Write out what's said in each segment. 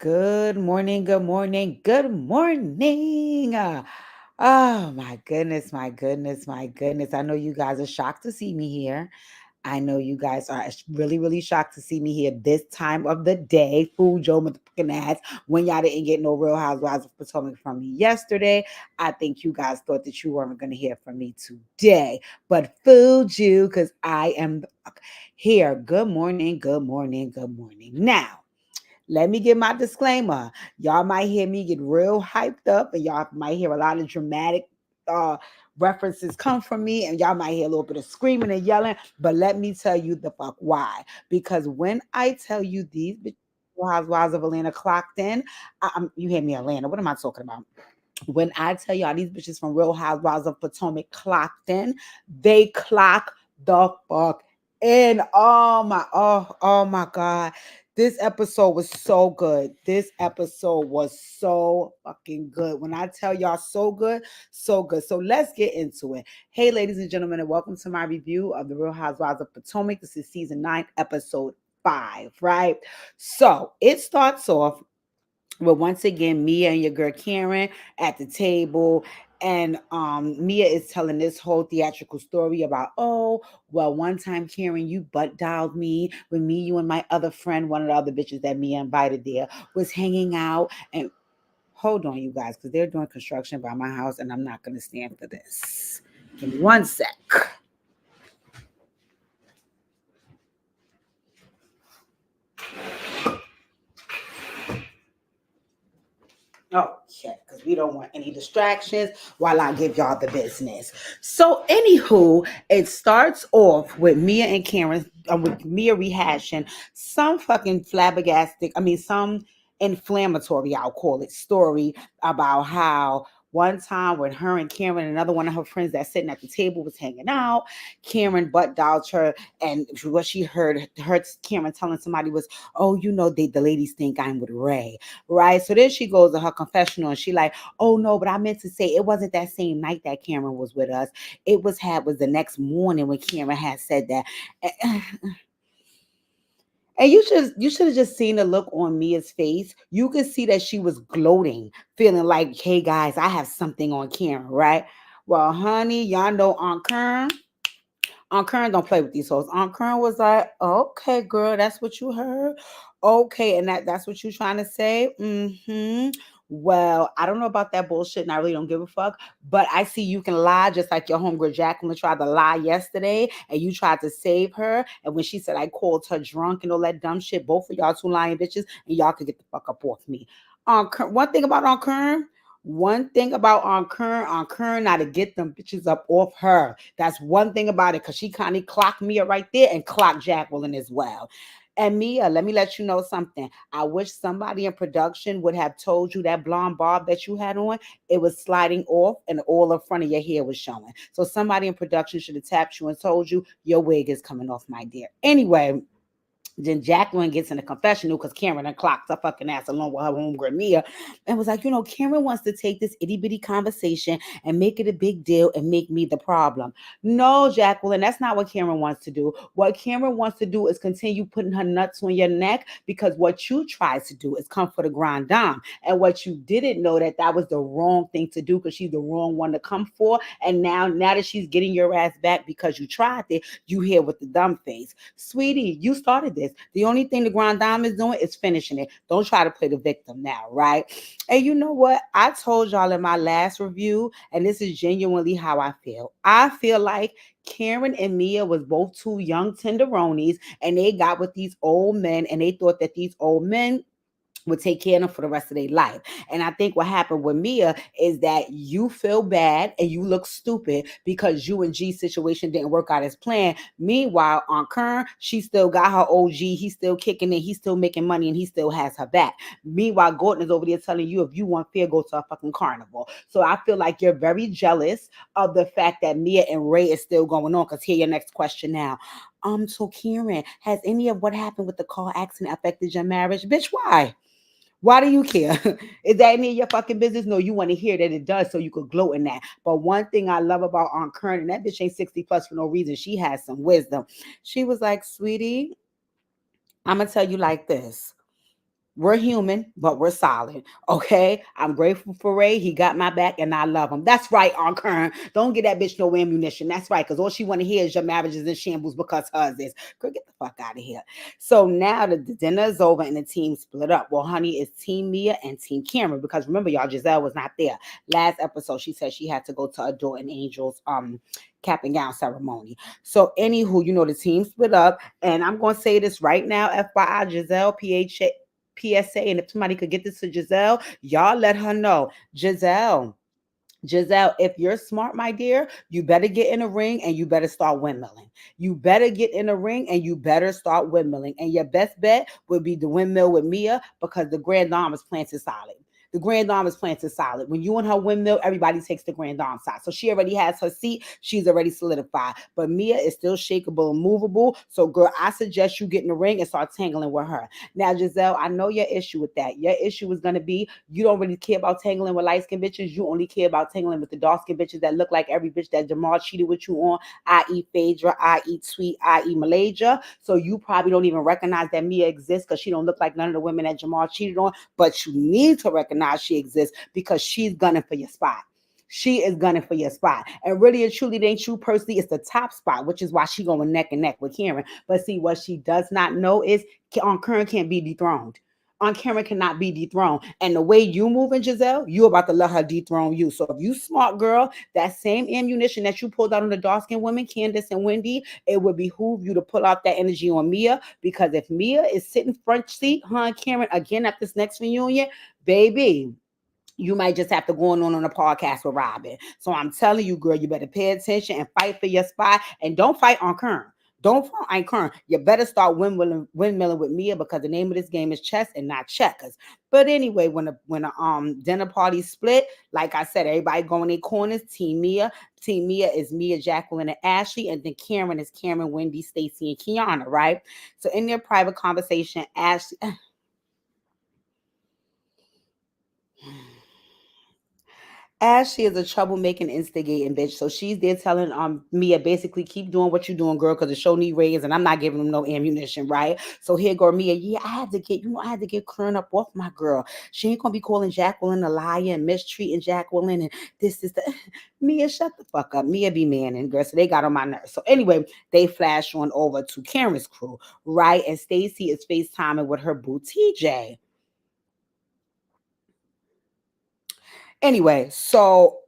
Good morning, good morning, good morning. Oh my goodness, my goodness, my goodness. I know you guys are shocked to see me here. I know you guys are really, really shocked to see me here this time of the day. Fool Joe motherfucking ass. When y'all didn't get no Real Housewives of Potomac from me yesterday, I think you guys thought that you weren't going to hear from me today. But fooled you because I am here. Good morning, good morning, good morning. Now, let me give my disclaimer. Y'all might hear me get real hyped up, and y'all might hear a lot of dramatic uh, references come from me, and y'all might hear a little bit of screaming and yelling. But let me tell you the fuck why. Because when I tell you these bitches, Housewives of Atlanta clocked in, you hear me, Atlanta. What am I talking about? When I tell y'all these bitches from Real Housewives of Potomac clocked in, they clock the fuck in. Oh my God. This episode was so good. This episode was so fucking good. When I tell y'all so good, so good. So let's get into it. Hey, ladies and gentlemen, and welcome to my review of the Real Housewives of Potomac. This is season 9, episode 5, right? So it starts off but once again, Mia and your girl Karen at the table. And Mia is telling this whole theatrical story about, oh, well, one time, Karen, you butt dialed me when me, you, and my other friend, one of the other bitches that Mia invited there, was hanging out. And hold on, you guys, because they're doing construction by my house, and I'm not going to stand for this. Give me one sec. Okay, because we don't want any distractions while I give y'all the business. So, anywho, it starts off with Mia and Karen, with Mia rehashing some fucking flabbergastic, some inflammatory, I'll call it, story about how one time when her and Karen, another one of her friends that's sitting at the table was hanging out, Karen butt dialed her, and what she heard Karen telling somebody was, oh, the ladies think I'm with Ray, right? So then she goes to her confessional and she like, oh no, but I meant to say it wasn't that same night that Cameron was with us. It was the next morning when Cameron had said that. And you should have just seen the look on Mia's face. You could see that she was gloating, feeling like, hey guys, I have something on Karen, right? Well, honey, y'all know Aunt Karen don't play with these hoes. Aunt Karen was like, okay, girl, that's what you heard. Okay, and that's what you trying to say? Mm-hmm. Well, I don't know about that bullshit, and I really don't give a fuck. But I see you can lie just like your homegirl Jacqueline tried to lie yesterday, and you tried to save her. And when she said I called her drunk and all that dumb shit, both of y'all two lying bitches, and y'all could get the fuck up off me. One thing about Aunt Karen, Aunt Kern, now to get them bitches up off her. That's one thing about it, because she kind of clocked Mia right there and clocked Jacqueline as well. And Mia, let me let you know something. I wish somebody in production would have told you that blonde bob that you had on, it was sliding off and all the front of your hair was showing. So somebody in production should have tapped you and told you your wig is coming off, my dear. Anyway, then Jacqueline gets in a confessional because Karen and clocked her fucking ass along with her homegirl Mia and was like, Karen wants to take this itty bitty conversation and make it a big deal and make me the problem. No, Jacqueline, that's not what Karen wants to do. What Karen wants to do is continue putting her nuts on your neck, because what you tried to do is come for the grand dame. And what you didn't know, that was the wrong thing to do, because she's the wrong one to come for. And now that she's getting your ass back because you tried it, you here with the dumb face. Sweetie, you started this. The only thing the Grand Dame is doing is finishing it. Don't try to play the victim now, right? And you know what? I told y'all in my last review, and this is genuinely how I feel. I feel like Karen and Mia was both two young tenderonis, and they got with these old men, and they thought that these old men would take care of them for the rest of their life. And I think what happened with Mia is that you feel bad and you look stupid because you and G's situation didn't work out as planned. Meanwhile, on Kern, she still got her OG. He's still kicking it. He's still making money and he still has her back. Meanwhile, Gordon is over there telling you, if you want fear, go to a fucking carnival. So I feel like you're very jealous of the fact that Mia and Ray is still going on. Because here, your next question now. So Karen, has any of what happened with the car accident affected your marriage? Bitch, why? Why do you care? Is that any of your fucking business? No, you want to hear that it does so you could gloat in that. But one thing I love about Aunt Kern, and that bitch ain't 60 plus for no reason. She has some wisdom. She was like, sweetie, I'm going to tell you like this. We're human, but we're solid. Okay. I'm grateful for Ray. He got my back and I love him. That's right, on Kern. Don't get that bitch no ammunition. That's right. Because all she want to hear is your marriage is in shambles because hers is. Girl, get the fuck out of here. So now the dinner is over and the team split up. Well, honey, it's Team Mia and Team Cameron. Because remember, y'all, Giselle was not there. Last episode, she said she had to go to Adore an Angel's cap and gown ceremony. So, anywho, the team split up. And I'm gonna say this right now, FYI, Giselle, PSA, and if somebody could get this to Giselle, y'all let her know. Giselle, if you're smart, my dear, you better get in the ring and you better start windmilling. You better get in the ring and you better start windmilling. And your best bet would be the windmill with Mia because the Grand Dame is planted solid. The Grand Dame is planted solid. When you and her windmill, everybody takes the Grand Dame side. So she already has her seat. She's already solidified. But Mia is still shakeable and movable. So, girl, I suggest you get in the ring and start tangling with her. Now, Giselle, I know your issue with that. Your issue is going to be you don't really care about tangling with light-skinned bitches. You only care about tangling with the dark-skinned bitches that look like every bitch that Jamal cheated with you on, i.e. Phaedra, i.e. Tweet, i.e. Malaysia. So you probably don't even recognize that Mia exists because she don't look like none of the women that Jamal cheated on. But you need to recognize she exists because she's gunning for your spot. She is gunning for your spot. And really and truly, it ain't you personally. It's the top spot, which is why she going neck and neck with Karen. But see, what she does not know is on Karen can't be dethroned. On Karen cannot be dethroned. And the way you moving, Giselle, you about to let her dethrone you. So if you smart girl, that same ammunition that you pulled out on the dark-skinned women, Candace and Wendy, it would behoove you to pull out that energy on Mia. Because if Mia is sitting front seat, her and Karen again at this next reunion, baby, you might just have to go on a podcast with ROBYN. So I'm telling you, girl, you better pay attention and fight for your spot. And don't fight on Kern. Don't fight on Kern. You better start windmilling with Mia because the name of this game is chess and not checkers. But anyway, when the dinner party split, like I said, everybody going in corners. Team Mia. Team Mia is Mia, Jacqueline, and Ashley. And then Karen is Karen, Wendy, Stacy, and Kiana, right? So in their private conversation, Ashley... Ashley is a troublemaking, instigating bitch. So she's there telling Mia basically keep doing what you're doing, girl, because the show need ratings and I'm not giving them no ammunition, right? So here go Mia. Yeah, I had to get Kern up off my girl. She ain't gonna be calling Jacqueline a liar and mistreating Jacqueline and this is the Mia, shut the fuck up. Mia be manning, girl. So they got on my nerves. So anyway, they flash on over to Karen's crew, right? And Stacy is FaceTiming with her boo TJ. Anyway, so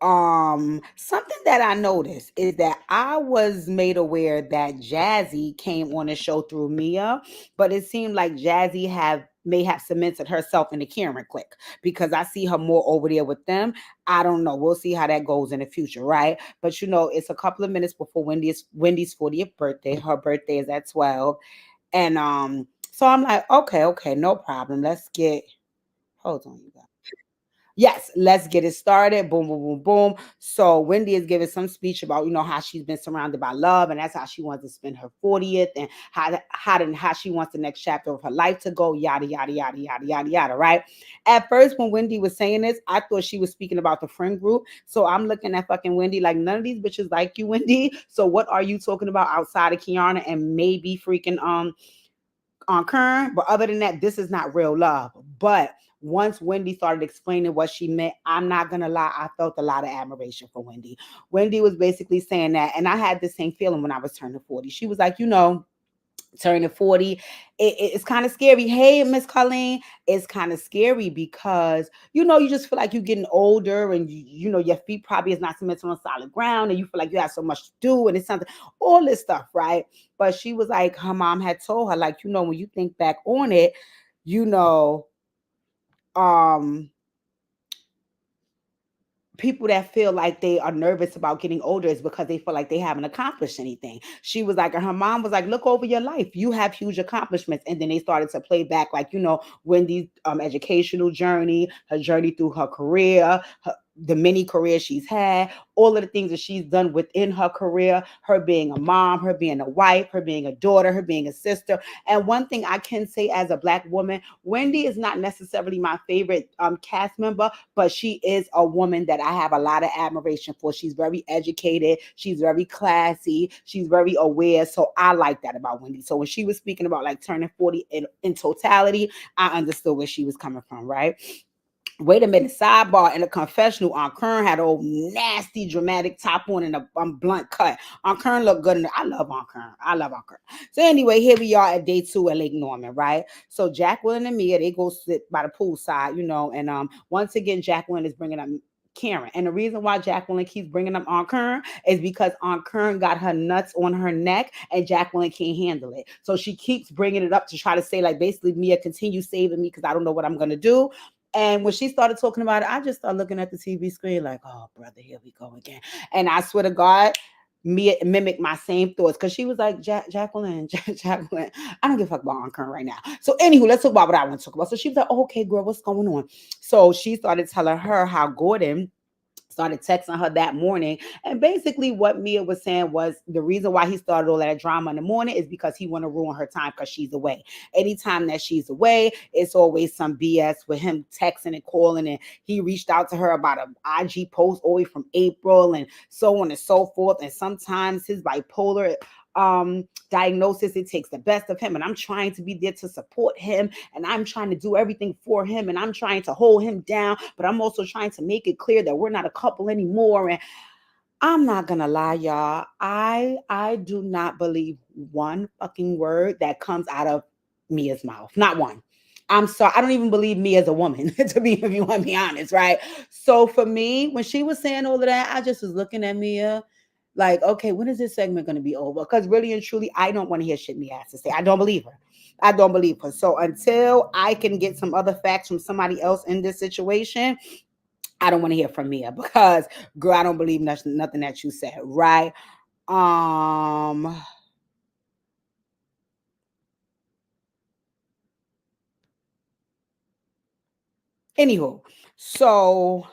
something that I noticed is that I was made aware that Jazzy came on the show through Mia, but it seemed like Jazzy may have cemented herself in the Karen clique because I see her more over there with them. I don't know. We'll see how that goes in the future, right? But it's a couple of minutes before Wendy's 40th birthday. Her birthday is at 12. And so I'm like, okay, no problem. Hold on, you guys. Yes, let's get it started. Boom, boom, boom, boom. So Wendy is giving some speech about how she's been surrounded by love, and that's how she wants to spend her 40th, and how she wants the next chapter of her life to go. Yada yada yada yada yada yada. Right. At first, when Wendy was saying this, I thought she was speaking about the friend group. So I'm looking at fucking Wendy like none of these bitches like you, Wendy. So what are you talking about outside of Kiana and maybe freaking on Kern? But other than that, this is not real love. But once Wendy started explaining what she meant, I'm not gonna lie, I felt a lot of admiration for Wendy. Wendy was basically saying that, and I had the same feeling when I was turning 40. She was like, turning 40, it's kind of scary. Hey, Miss Colleen, it's kind of scary because you just feel like you're getting older, and your feet probably is not cemented on solid ground, and you feel like you have so much to do, and it's something, all this stuff, right? But she was like, her mom had told her, like, when you think back on it, you know, um people that feel like they are nervous about getting older is because they feel like they haven't accomplished anything. She was like, and her mom was like, look over your life. You have huge accomplishments. And then they started to play back, like, Wendy's educational journey, her journey through her career, the mini career she's had, all of the things that she's done within her career, her being a mom, her being a wife, her being a daughter, her being a sister. And one thing I can say as a Black woman, Wendy is not necessarily my favorite cast member, but she is a woman that I have a lot of admiration for. She's very educated, she's very classy, she's very aware. So I like that about Wendy. So when she was speaking about like turning 40 in totality, I understood where she was coming from, right? Wait a minute, sidebar. In a confessional, Aunt Kern had an old nasty dramatic top on and a blunt cut. Aunt Kern looked good. I love Aunt Kern. I love Aunt Kern. So anyway, here we are at day 2 at Lake Norman, right? So Jacqueline and Mia, they go sit by the poolside, and once again, Jacqueline is bringing up Karen. And the reason why Jacqueline keeps bringing up Aunt Kern is because Aunt Kern got her nuts on her neck and Jacqueline can't handle it. So she keeps bringing it up to try to say, like, basically, Mia, continue saving me because I don't know what I'm going to do. And when she started talking about it, I just started looking at the TV screen like, oh, brother, here we go again. And I swear to God, Mia mimicked my same thoughts because she was like, Jacqueline, Jacqueline, I don't give a fuck about Aunt Kern right now. So, anywho, let's talk about what I want to talk about. So, she was like, oh, okay, girl, what's going on? So, she started telling her how Gordon started texting her that morning. And basically what Mia was saying was the reason why he started all that drama in the morning is because he want to ruin her time because she's away. Anytime that she's away, it's always some BS with him texting and calling. And he reached out to her about an IG post all the way from April and so on and so forth. And sometimes his bipolar diagnosis, it takes the best of him, and I'm trying to be there to support him, and I'm trying to do everything for him, and I'm trying to hold him down, but I'm also trying to make it clear that we're not a couple anymore. And I'm not gonna lie, y'all, I do not believe one fucking word that comes out of Mia's mouth. Not one. I'm sorry, I don't even believe me as a woman, to be, if you want to be honest, right? So for me, when she was saying all of that, I just was looking at Mia like, okay, when is this segment going to be over? Because really and truly, I don't want to hear shit Mia has to say. I don't believe her. I don't believe her. So until I can get some other facts from somebody else in this situation, I don't want to hear from Mia because, girl, I don't believe nothing that you said, right? Um. Anywho, so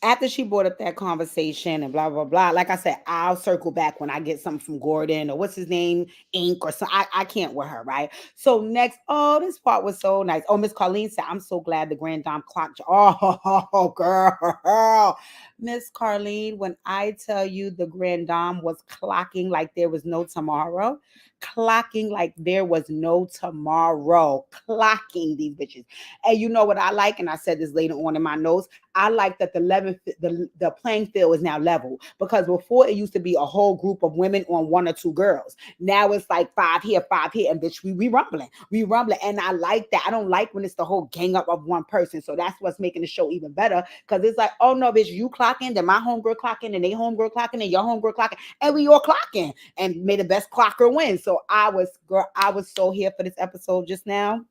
after she brought up that conversation and blah blah blah, like I said, I'll circle back when I get something from Gordon or what's his name, Ink or something. I can't with her, right? So next, oh, this part was so nice. Oh, Miss Carlene said, I'm so glad the Grand Dame clocked. Oh, girl. Miss Carlene, when I tell you the Grand Dame was clocking like there was no tomorrow, clocking like there was no tomorrow, clocking these bitches. And you know what I like, and I said this later on in my notes, I like that the playing field is now level, because before it used to be a whole group of women on one or two girls. Now it's like five here, and bitch, we rumbling, and I like that. I don't like when it's the whole gang up of one person. So that's what's making the show even better, because it's like, oh no, bitch, you clocking, then my homegirl clocking, and they homegirl clocking, and your homegirl clocking, and we all clocking, and may the best clocker win. So I was so here for this episode just now.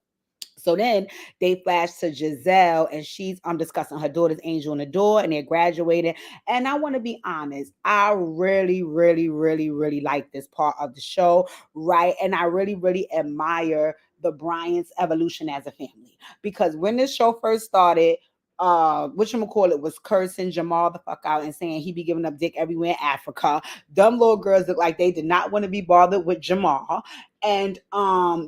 So then they flash to Giselle, and she's discussing her daughter's Angel in the Door, and they're graduating. And I want to be honest, I really, really, really, really like this part of the show, right? And I really, really admire the Bryant's evolution as a family, because when this show first started, whatchamacallit was cursing Jamal the fuck out and saying he be giving up dick everywhere in Africa. Dumb little girls look like they did not want to be bothered with Jamal. And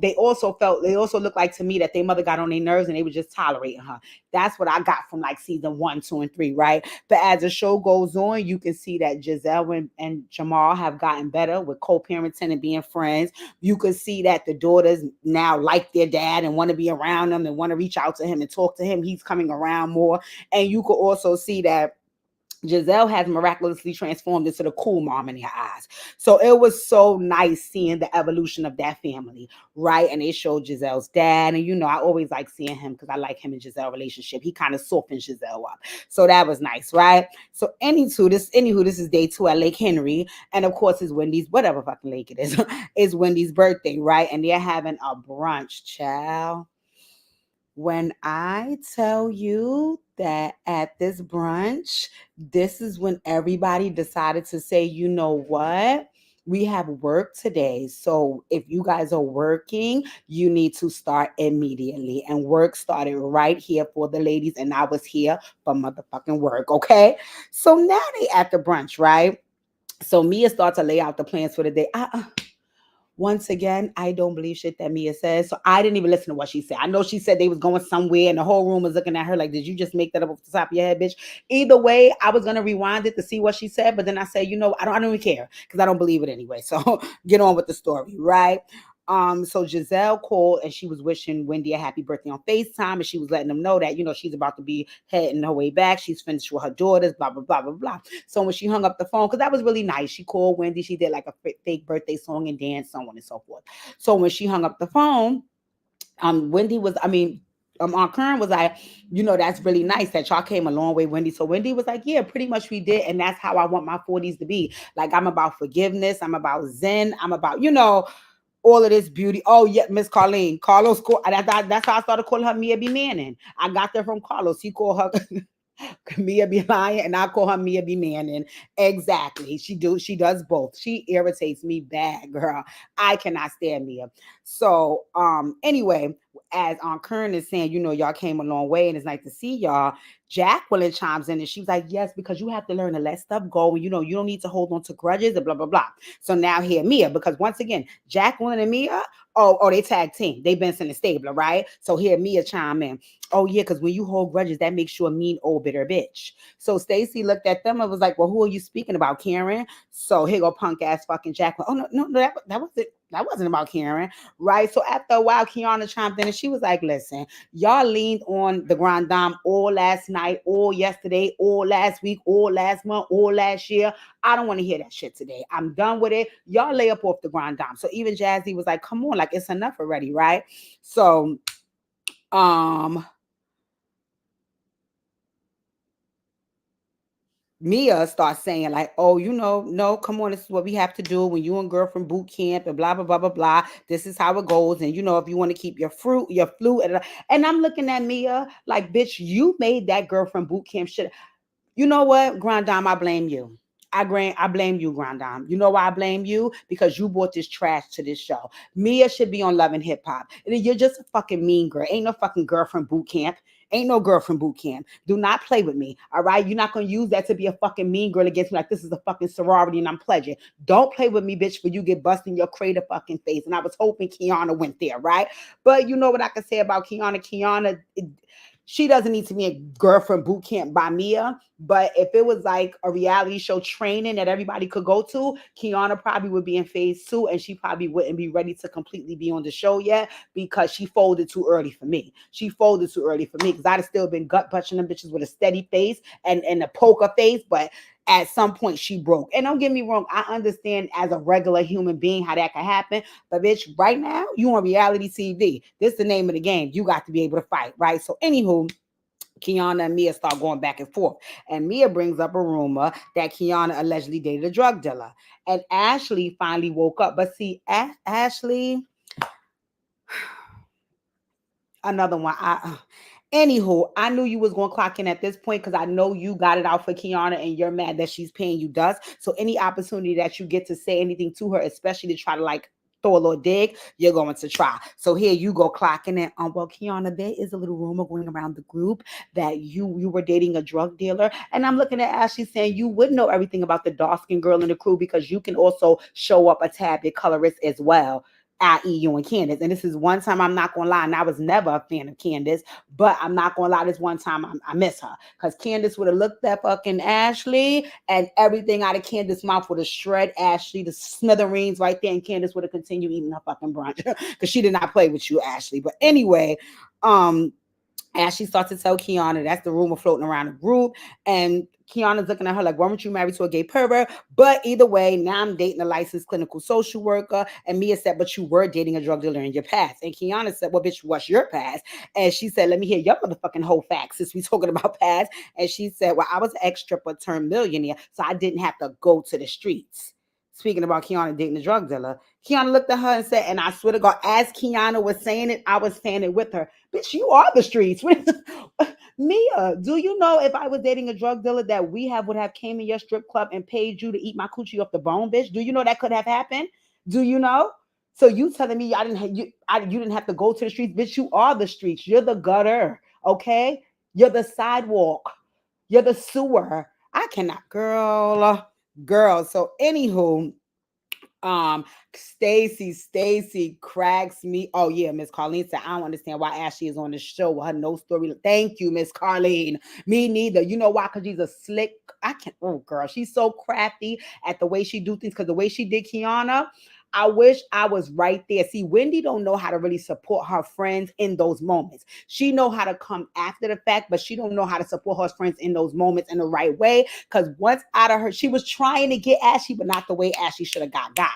they also looked like to me that their mother got on their nerves and they were just tolerating her. That's what I got from like season 1, 2, and 3, right? But as the show goes on, you can see that Giselle and Jamal have gotten better with co-parenting and being friends. You can see that the daughters now like their dad and want to be around them and want to reach out to him and talk to him. He's coming around more. And you could also see that Giselle has miraculously transformed into the cool mom in their eyes. So it was so nice seeing the evolution of that family, right? And they showed Giselle's dad. And, I always like seeing him because I like him and Giselle relationship. He kind of softened Giselle up. So that was nice, right? So anywho, this is day 2 at Lake Henry. And of course, it's Wendy's, whatever fucking lake it is, it's Wendy's birthday, right? And they're having a brunch, child. When I tell you that at this brunch, this is when everybody decided to say, you know what? We have work today. So if you guys are working, you need to start immediately. And work started right here for the ladies. And I was here for motherfucking work. Okay. So now they at the brunch, right? So Mia starts to lay out the plans for the day. Once again, I don't believe shit that Mia says. So I didn't even listen to what she said. I know she said they was going somewhere and the whole room was looking at her like, did you just make that up off the top of your head, bitch? Either way, I was gonna rewind it to see what she said, but then I said, I don't even care because I don't believe it anyway. So get on with the story, right? So Giselle called and she was wishing Wendy a happy birthday on FaceTime, and she was letting them know that, she's about to be heading her way back. She's finished with her daughters, blah, blah, blah, blah, blah. So when she hung up the phone, because that was really nice, she called Wendy, she did like a fake birthday song and dance, so on and so forth. So when she hung up the phone, Wendy was, Aunt Kern was like, that's really nice that y'all came a long way, Wendy. So Wendy was like, yeah, pretty much we did. And that's how I want my 40s to be. Like, I'm about forgiveness. I'm about Zen. I'm about, all of this beauty. Oh, yeah, Miss Carlene. Carlos, that's how I started calling her Mia B. Manning. I got that from Carlos. He called her Mia be lying, and I call her Mia be manning. Exactly. She does both. She irritates me bad, girl. I cannot stand Mia. So anyway, as Aunt Kern is saying, y'all came a long way and it's nice to see y'all. Jacqueline chimes in and she was like, yes, because you have to learn to let stuff go, and you don't need to hold on to grudges and blah blah blah. So now here Mia, because once again, Jacqueline and Mia, they tag team. They Benson and Stabler, right? So here Mia chime in. Oh yeah, because when you hold grudges, that makes you a mean old bitter bitch. So Stacy looked at them and was like, well, who are you speaking about, Karen? So here go punk ass fucking Jacqueline. Oh no, that wasn't about Karen, right? So after a while, Kiana chimed in and she was like, listen, y'all leaned on the Grand Dame all last night, all yesterday, all last week, all last month, all last year. I don't want to hear that shit today. I'm done with it. Y'all lay up off the Grand Dame. So even Jazzy was like, come on, like it's enough already, right? So Mia starts saying like, "Oh, no, come on, this is what we have to do when you and girlfriend boot camp and blah blah blah blah blah. This is how it goes, and if you want to keep your flute." And I'm looking at Mia like, "Bitch, you made that girlfriend boot camp shit. You know what, Grand Dame, I blame you. I blame you, Grand Dame. You know why I blame you? Because you brought this trash to this show. Mia should be on Love and Hip Hop. And you're just a fucking mean girl. Ain't no fucking girlfriend boot camp. Ain't no girlfriend boot camp. Do not play with me. All right. You're not gonna use that to be a fucking mean girl against me. Like this is a fucking sorority and I'm pledging. Don't play with me, bitch, for you get busted in your crater fucking face. And I was hoping Kiana went there, right? But you know what I can say about Kiana? She doesn't need to be a girlfriend boot camp by Mia. But if it was like a reality show training that everybody could go to, Kiana probably would be in phase 2 and she probably wouldn't be ready to completely be on the show yet because she folded too early for me. She folded too early for me because I'd have still been gut punching them bitches with a steady face and a poker face, but at some point she broke. And don't get me wrong, I understand as a regular human being how that can happen. But bitch, right now you on reality TV. This is the name of the game. You got to be able to fight, right? So anywho, Kiana and Mia start going back and forth. And Mia brings up a rumor that Kiana allegedly dated a drug dealer. And Ashley finally woke up. But see, Ashley, another one. Anywho, I knew you was gonna clock in at this point because I know you got it out for Kiana and you're mad that she's paying you dust. So any opportunity that you get to say anything to her, especially to try to like throw a little dig, you're going to try. So here you go clocking in. Well, Kiana, there is a little rumor going around the group that you were dating a drug dealer. And I'm looking at Ashley saying you would know everything about the dark skinned girl in the crew because you can also show up a tad bit colorist as well, i.e. you and Candace. And this is one time I'm not gonna lie, and I was never a fan of Candace, but I'm not gonna lie, this one time I miss her. Because Candace would have looked at fucking Ashley and everything out of Candace's mouth would have shred Ashley to smithereens right there, and Candace would have continued eating her fucking brunch. Because she did not play with you, Ashley. But anyway, Ashley starts to tell Kiana that's the rumor floating around the group. And Kiana's looking at her like, why weren't you married to a gay pervert? But either way, now I'm dating a licensed clinical social worker. And Mia said, but you were dating a drug dealer in your past. And Kiana said, well, bitch, what's your past? And she said, let me hear your motherfucking whole facts since we talking about past. And she said, well, I was an ex-stripper turned millionaire, so I didn't have to go to the streets. Speaking about Kiana dating a drug dealer, Kiana looked at her and said, and I swear to God, as Kiana was saying it, I was saying it with her. Bitch, you are the streets. Mia, do you know if I was dating a drug dealer that would have came in your strip club and paid you to eat my coochie off the bone, bitch? Do you know that could have happened? Do you know? So you telling me I didn't have, you didn't have to go to the streets, bitch? You are the streets. You're the gutter, okay? You're the sidewalk. You're the sewer. I cannot, girl. So anywho, Stacy cracks me. Oh yeah, Miss Carlene said, I don't understand why Ashley is on the show with her no story. Thank you, Miss Carlene. Me neither. You know why? Because she's a slick. I can't. Oh girl, she's so crafty at the way she do things. Because the way she did Kiana, I wish I was right there. See, Wendy don't know how to really support her friends in those moments. She know how to come after the fact, but she don't know how to support her friends in those moments in the right way. Because once out of her, she was trying to get Ashley, but not the way Ashley should have got.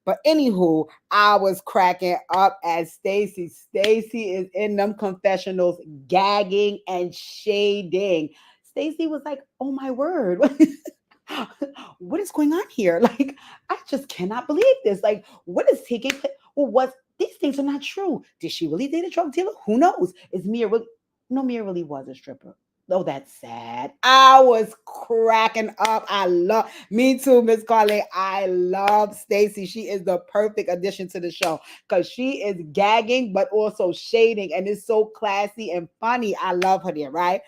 But anywho, I was cracking up as Stacy. Stacy is in them confessionals, gagging and shading. Stacy was like, "Oh my word, what is going on here? Like, I just cannot believe this. Like, what is taking place? Well, what these things are not true. Did she really date a drug dealer? Who knows? Is Mia really? No, Mia really was a stripper. Oh, that's sad. I was cracking up. I love me too, Miss Carly. I love Stacy. She is the perfect addition to the show because she is gagging but also shading and it's so classy and funny. I love her there, right?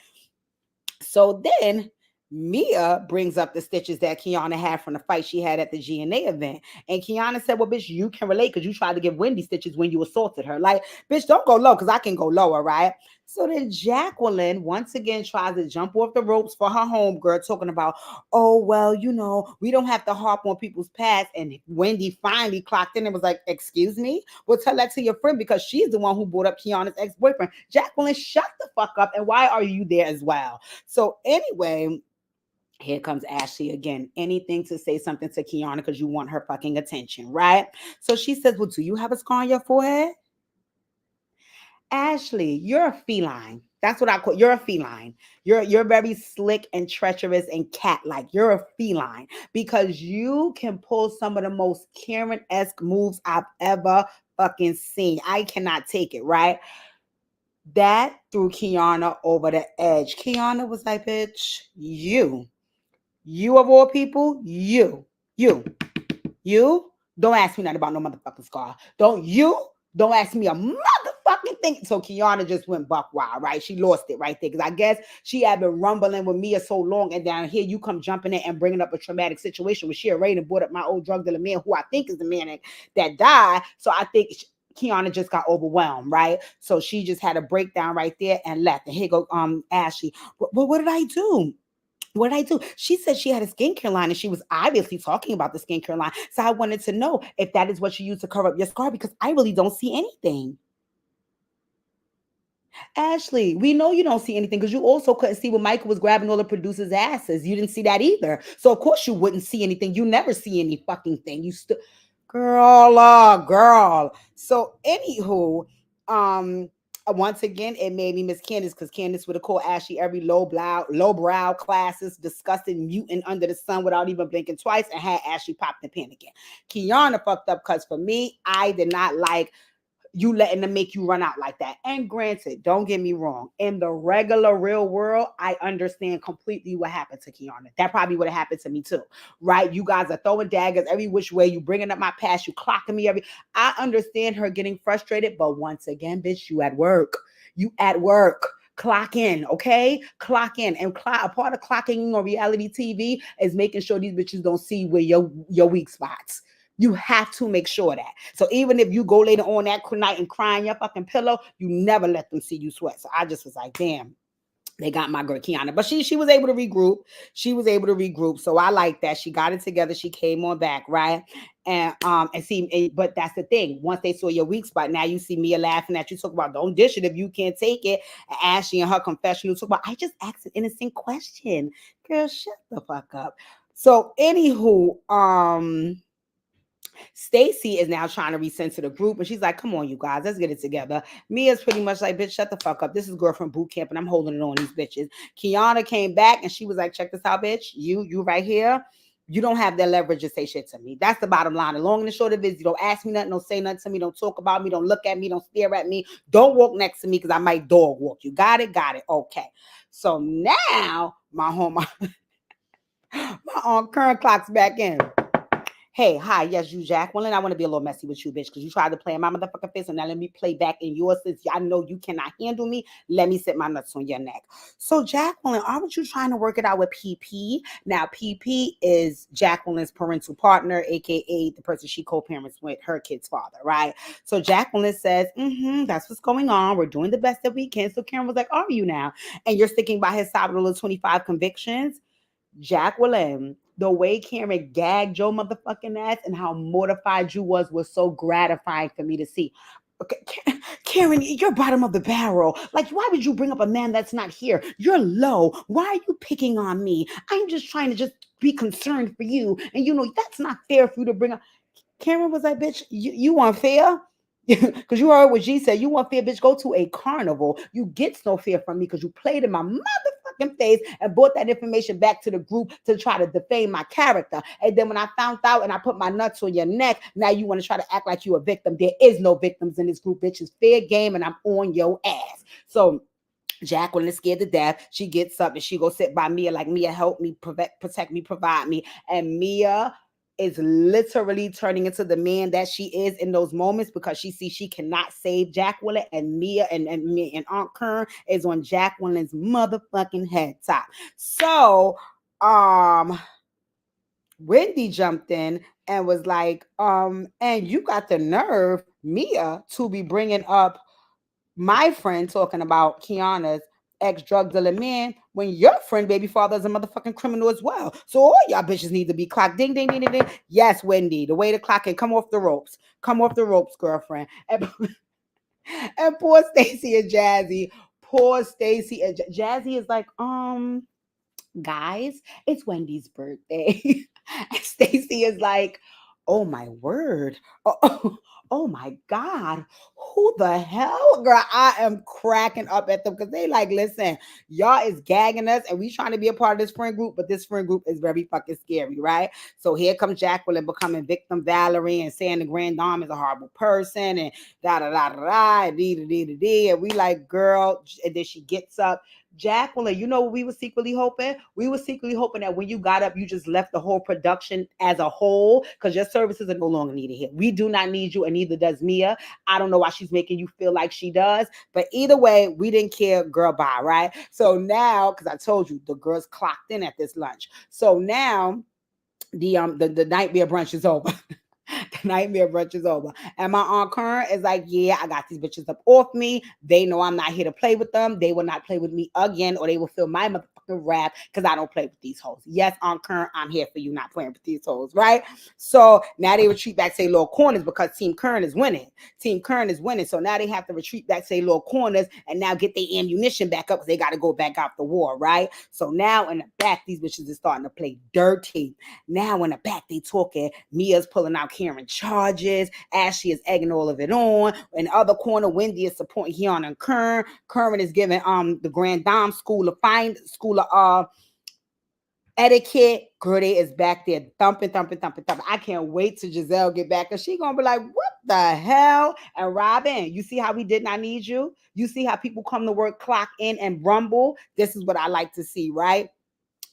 So then Mia brings up the stitches that Kiana had from the fight she had at the GNA event. And Kiana said, well, bitch, you can relate because you tried to give Wendy stitches when you assaulted her. Like, bitch, don't go low because I can go lower, right? So then Jacqueline once again tries to jump off the ropes for her homegirl, talking about, oh, well, we don't have to harp on people's past. And Wendy finally clocked in and was like, excuse me? Well, tell that to your friend because she's the one who brought up Kiana's ex-boyfriend. Jacqueline, shut the fuck up. And why are you there as well? So anyway, here comes Ashley again. Anything to say something to Kiana because you want her fucking attention, right? So she says, well, do you have a scar on your forehead? Ashley, you're a feline. That's what I call you're a feline. You're very slick and treacherous and cat-like. You're a feline because you can pull some of the most Karen-esque moves I've ever fucking seen. I cannot take it, right? That threw Kiana over the edge. Kiana was like, bitch, you of all people, you don't ask me nothing about no motherfucking scar. Don't ask me a motherfucking thing. So Kiana just went buck wild, right? She lost it right there because I guess she had been rumbling with Mia so long, and down here you come jumping in and bringing up a traumatic situation where she already brought up my old drug dealer man, who I think is the man that died. So I think Kiana just got overwhelmed, right? So she just had a breakdown right there and left. And here go Ashley. What did I do? What did I do? She said she had a skincare line and she was obviously talking about the skincare line. So I wanted to know if that is what you use to cover up your scar because I really don't see anything. Ashley, we know you don't see anything because you also couldn't see when Michael was grabbing all the producers' asses. You didn't see that either. So of course you wouldn't see anything. You never see any fucking thing. You still girl. So anywho, once again, it made me miss Candace because Candace would have called Ashley every lowbrow classes, disgusting mutant under the sun without even blinking twice, and had Ashley pop the pin again. Kiana fucked up because for me, I did not like you letting them make you run out like that. And granted, don't get me wrong, in the regular real world, I understand completely what happened to Kiana. That probably would have happened to me too, right? You guys are throwing daggers every which way. You bringing up my past. You clocking me every. I understand her getting frustrated, but once again, bitch, you at work. You at work. Clock in, okay? Clock in. And a part of clocking on reality TV is making sure these bitches don't see where your weak spots. You have to make sure that. So even if you go later on that night and cry on your fucking pillow, you never let them see you sweat. So I just was like, damn, they got my girl Kiana. But she was able to regroup. She was able to regroup. So I like that. She got it together. She came on back, right? And but that's the thing. Once they saw your weak spot, now you see Mia laughing at you, talk about don't dish it if you can't take it. And Ashley and her confessional talk about I just asked an innocent question. Girl, shut the fuck up. So anywho, Stacy is now trying to recenter the group, and she's like, "Come on, you guys, let's get it together." Mia's pretty much like, "Bitch, shut the fuck up. This is girlfriend boot camp, and I'm holding it on these bitches." Kiana came back, and she was like, "Check this out, bitch. You right here. You don't have that leverage to say shit to me. That's the bottom line. The long and the short of it is you don't ask me nothing, don't say nothing to me, don't talk about me, don't look at me, don't stare at me, don't walk next to me because I might dog walk you. Got it? Got it. Okay. So now my home, my current clock's back in. Hey, hi, yes, you Jacqueline. I want to be a little messy with you, bitch, because you tried to play in my motherfucking face, and now let me play back in yours since I know you cannot handle me. Let me sit my nuts on your neck. So, Jacqueline, aren't you trying to work it out with PP? Now, PP is Jacqueline's parental partner, aka the person she co-parents with her kid's father, right? So Jacqueline says, that's what's going on. We're doing the best that we can. So Karen was like, are you now? And you're sticking by his side with a little 25 convictions? Jacqueline, the way Karen gagged your motherfucking ass and how mortified you was so gratifying for me to see. Okay, Karen, you're bottom of the barrel. Like, why would you bring up a man that's not here? You're low. Why are you picking on me? I'm just trying to just be concerned for you. And you know, that's not fair for you to bring up. Karen was like, bitch, you want fair? Because you heard what G said. You want fear, bitch, go to a carnival. You get no fear from me because you played in my motherfucking face and brought that information back to the group to try to defame my character. And then when I found out and I put my nuts on your neck, now you want to try to act like you a victim. There is no victims in this group, bitch. It's fair game and I'm on your ass. So Jacqueline is scared to death. She gets up and she go sit by Mia like, Mia, help me, protect me, provide me. And Mia is literally turning into the man that she is in those moments because she sees she cannot save Jacqueline, and Mia and me and Aunt Kern is on Jacqueline's motherfucking head top. So Wendy jumped in and was like, and you got the nerve, Mia, to be bringing up my friend talking about Kiana's ex-drug dealer man when your friend baby father is a motherfucking criminal as well. So all y'all bitches need to be clocked. Ding, ding, ding, ding, ding. Yes, Wendy, the way to clock it. Come off the ropes. Come off the ropes, girlfriend. And poor Stacy and Jazzy. Poor Stacy and Jazzy is like, guys, it's Wendy's birthday. And Stacy is like, oh my word. Oh my God. Who the hell? Girl, I am cracking up at them because they like, listen, y'all is gagging us and we trying to be a part of this friend group, but this friend group is very fucking scary, right? So here comes Jacqueline becoming victim Valerie and saying the grand dame is a horrible person and da da da da da and dee dee dee dee. And we like, girl, and then she gets up. Jacqueline, you know what we were secretly hoping? We were secretly hoping that when you got up, you just left the whole production as a whole because your services are no longer needed here. We do not need you, and neither does Mia. I don't know why she's making you feel like she does, but either way, we didn't care, girl, bye, right? So now, because I told you, the girls clocked in at this lunch. So now the nightmare brunch is over. The nightmare brunch is over. And my Aunt Kern is like, yeah, I got these bitches up off me. They know I'm not here to play with them. They will not play with me again, or they will feel my motherfucking wrath because I don't play with these hoes. Yes, Aunt Kern, I'm here for you, not playing with these hoes, right? So now they retreat back to their little corners because Team Kern is winning. Team Kern is winning. So now they have to retreat back to their little corners and now get their ammunition back up because they got to go back out the war, right? So now in the back, these bitches are starting to play dirty. Now in the back, they talking. Mia's pulling out Karen charges. Ashley is egging all of it on. In the other corner, Wendy is supporting Keon and Kern. Kermit is giving the Grand Dame school of etiquette. Gertie is back there thumping. I can't wait till Giselle get back because she gonna be like, what the hell? And Robyn, you see how we did not need you? You see how people come to work, clock in and rumble? This is what I like to see, right?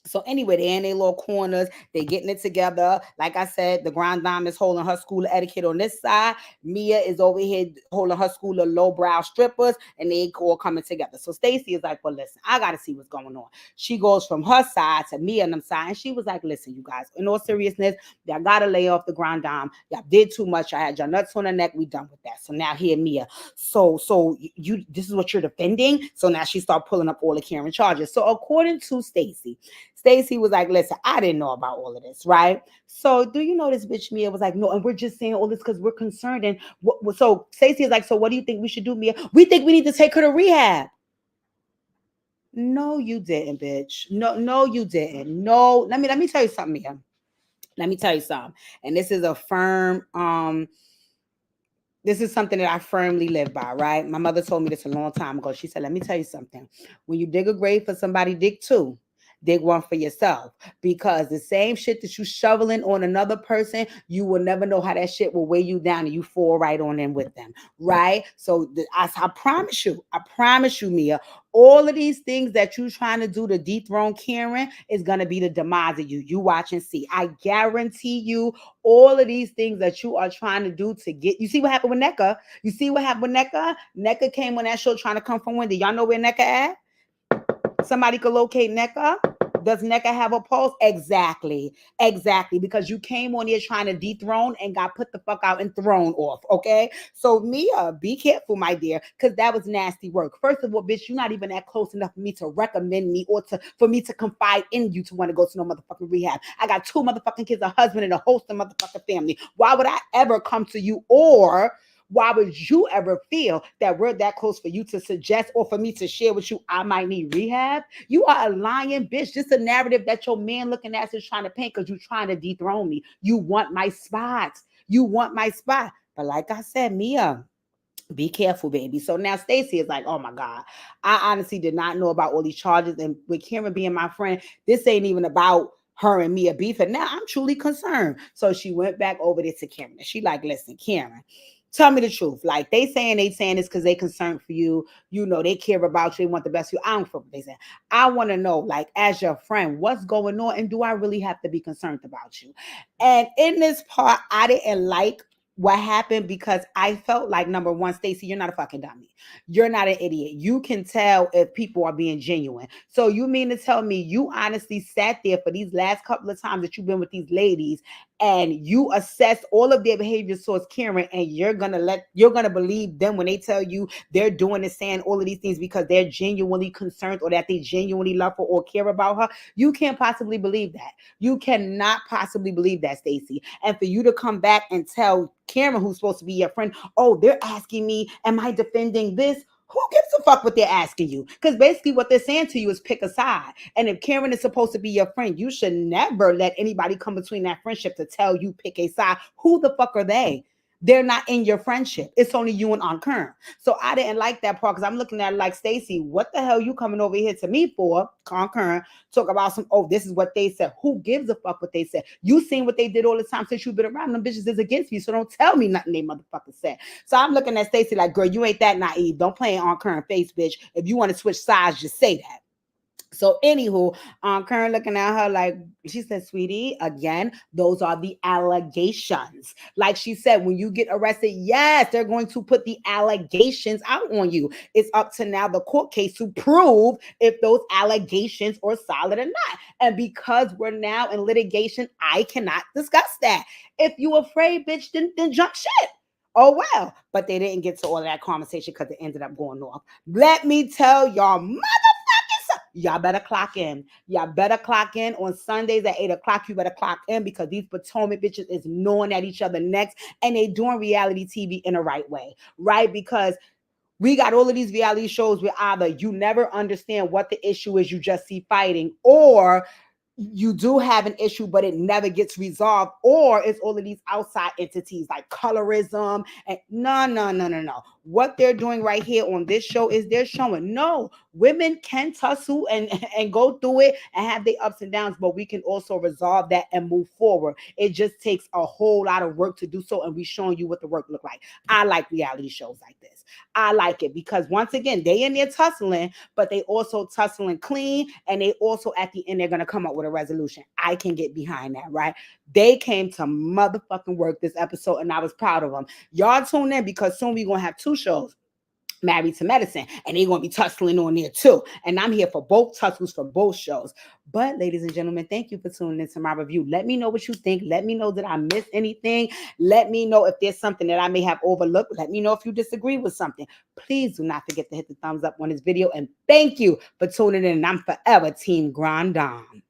So anyway, they're in their little corners. They're getting it together. Like I said, the Grand Dame is holding her school of etiquette on this side. Mia is over here holding her school of lowbrow strippers, and they all coming together. So Stacy is like, well, listen, I got to see what's going on. She goes from her side to Mia and them side, and she was like, listen, you guys, in all seriousness, y'all got to lay off the Grand Dame. Y'all did too much. I had your nuts on the neck. We done with that. So now here, Mia. So you, this is what you're defending. So now she start pulling up all the Karen charges. So according to Stacy was like, listen, I didn't know about all of this, right? So do you know this bitch Mia was like, no, and we're just saying all this because we're concerned. And so Stacy is like, so what do you think we should do, Mia? We think we need to take her to rehab. No, you didn't, bitch. No, you didn't. No, let me tell you something, Mia. Let me tell you something. And this is a firm, this is something that I firmly live by, right? My mother told me this a long time ago. She said, let me tell you something. When you dig a grave for somebody, dig two. dig one for yourself, because the same shit that you shoveling on another person, you will never know how that shit will weigh you down and you fall right on in with them, right? So I promise you, Mia, all of these things that you trying to do to dethrone Karen is gonna be the demise of you. You watch and see. I guarantee you, all of these things that you are trying to do to get. You see what happened with NECA? You see what happened with NECA? NECA came on that show trying to come from Wendy. Y'all know where NECA at? Somebody could locate NECA. Does NECA have a pulse? Exactly. Exactly. Because you came on here trying to dethrone and got put the fuck out and thrown off. Okay. So, Mia, be careful, my dear, because that was nasty work. First of all, bitch, you're not even that close enough for me to recommend me or for me to confide in you to want to go to no motherfucking rehab. I got 2 motherfucking kids, a husband, and a host of motherfucking family. Why would I ever come to you, or why would you ever feel that we're that close for you to suggest or for me to share with you I might need rehab? You are a lying bitch. Just a narrative that your man looking at is trying to paint because you're trying to dethrone me. You want my spot. You want my spot. But like I said, Mia, be careful, baby. So now Stacey is like, oh my God, I honestly did not know about all these charges. And with Karen being my friend, this ain't even about her and Mia beefing. Now I'm truly concerned. So she went back over there to Karen. And she like, listen, Karen, tell me the truth. Like they saying this because they concerned for you. You know, they care about you. They want the best for you. I don't care what they say. I want to know, like, as your friend, what's going on? And do I really have to be concerned about you? And in this part, I didn't like what happened because I felt like, number one, Stacey, you're not a fucking dummy. You're not an idiot. You can tell if people are being genuine. So you mean to tell me you honestly sat there for these last couple of times that you've been with these ladies and you assessed all of their behavior towards Karen, and you're gonna believe them when they tell you they're doing and saying all of these things because they're genuinely concerned or that they genuinely love her or care about her? You can't possibly believe that. You cannot possibly believe that, Stacey. And for you to come back and tell Karen, who's supposed to be your friend, oh, they're asking me, am I defending this? Who gives a fuck what they're asking you? Because basically what they're saying to you is pick a side. And if Karen is supposed to be your friend, you should never let anybody come between that friendship to tell you pick a side. Who the fuck are they? They're not in your friendship. It's only you and Aunt Kern. So I didn't like that part because I'm looking at it like, Stacey, what the hell you coming over here to me for, Aunt Kern, talk about some, oh, this is what they said. Who gives a fuck what they said? You seen what they did all the time since you've been around. Them bitches is against you. So don't tell me nothing they motherfuckers said. So I'm looking at Stacey like, girl, you ain't that naive. Don't play on Aunt face, bitch. If you want to switch sides, just say that. So, anywho, Karen looking at her like, she said, sweetie, again, those are the allegations. Like she said, when you get arrested, yes, they're going to put the allegations out on you. It's up to now the court case to prove if those allegations are solid or not. And because we're now in litigation, I cannot discuss that. If you afraid, bitch, then jump shit. Oh, well. But they didn't get to all of that conversation because it ended up going off. Let me tell y'all, y'all better clock in. Y'all better clock in on Sundays at 8 o'clock. You better clock in because these Potomac bitches is gnawing at each other necks and they doing reality TV in the right way, right? Because we got all of these reality shows where either you never understand what the issue is, you just see fighting, or you do have an issue, but it never gets resolved, or it's all of these outside entities like colorism. And no. What they're doing right here on this show is they're showing no, women can tussle and go through it and have their ups and downs, but we can also resolve that and move forward. It just takes a whole lot of work to do so, and we're showing you what the work look like. I like reality shows like this. I like it because once again, they in there tussling, but they also tussling clean, and they also at the end they're gonna come up with a resolution. I can get behind that, right? They came to motherfucking work this episode, and I was proud of them. Y'all tune in because soon we're gonna have 2 shows. Married to Medicine, and they're gonna be tussling on there too. And I'm here for both tussles for both shows. But ladies and gentlemen, thank you for tuning into my review. Let me know what you think. Let me know that I missed anything. Let me know if there's something that I may have overlooked. Let me know if you disagree with something. Please do not forget to hit the thumbs up on this video. And thank you for tuning in. And I'm forever Team Grand Dame.